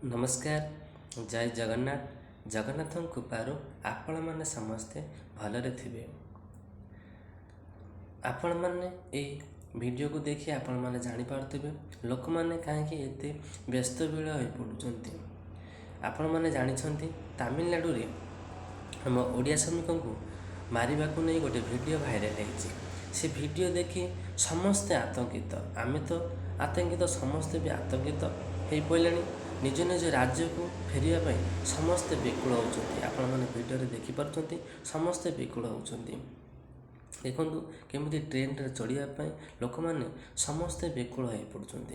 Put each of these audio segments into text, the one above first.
नमस्कार। जय जगन्नाथ। जगन्नाथ कृपारू आपण मैंने समस्ते भलरे थे। आपण मैंने वीडियो को देखि आपण मैंने जापारे लोक मैंने कहीं एत व्यस्तबील हो पड़ुंट। आपण मैंने जानते तमिलनाडु रे आम ओडिया श्रमिक को मारिबा को नहीं गोटे वीडियो भाइराल होती। से वीडियो देखि समस्ते आतंकित। आमे तो आतंकित, समस्ते भी आतंकित हो पड़े। निज निज राज्य को फेरवाई समस्ते बेकुल होती। आपण मैंने वीडियो देखिपुं समस्ते बेकुल होती। देखु केमी ट्रेन चढ़ापी लोक मैंने समस्ते बेकुल हो पड़ुंट।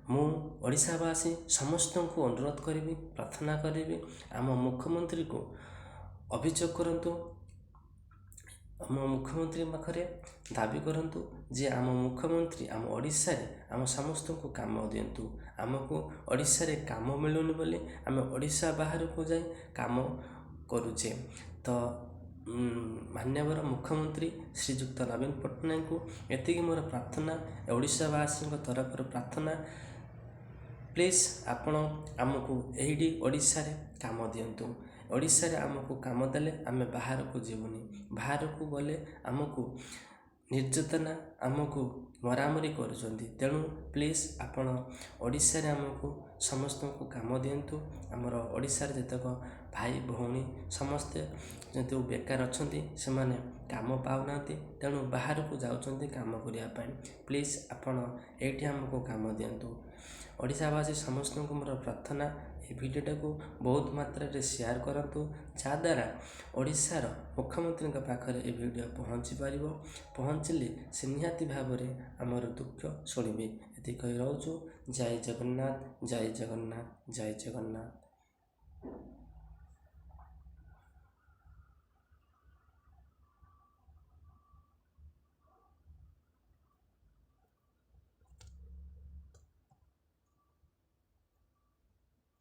मु ओडिशावासी समस्त को अनुरोध करी, प्रार्थना करी, आम मुख्यमंत्री को अभियोग करंतु, आम मुख्यमंत्री पाखे दाबी करंतु जे आम मुख्यमंत्री आम ओडिशा रे आम समस्त को काम दिंतु। आमको ओडिशा रे काम मिलुनी बोली आम ओडिशा बाहर को जाए काम करुचे। तो माननीय मुख्यमंत्री श्रीजुक्त नवीन पट्टनायक को एति मोर प्रार्थना, ओडिशावासी तरफ प्रार्थना, प्लीज आपण आमको यही ओडिशा रे काम दिंतु। ओडिशा रे आमको काम देले आम बाहर को जीवनी, बाहर को गले आमको निर्यातना, आमको मरामरी करुँच। तेणु प्लीज आपण ओडिशा रे आमको समस्त को काम दिंतु। आमर ओडिशा रे जतक भाई भौणी समस्ते जो बेकार अच्छा से माने काम पाऊना, तेणु बाहर को जाउछन्ति काम करने। प्लीज आपण एठी आमको काम दिंतु। ओडिशावासी समस्त को मोर प्रार्थना, ये वीडियोटा को बहुत मात्रा रे शेयर करंतु, जहाद्वारा ओडिशार मुख्यमंत्री पाखे ये वीडियो पहुँची पार। पहुँचले से निहाती भाव में आमर दुख शुणवे। ये कही रोचु। जय जगन्नाथ, जय जगन्नाथ, जय जगन्नाथ।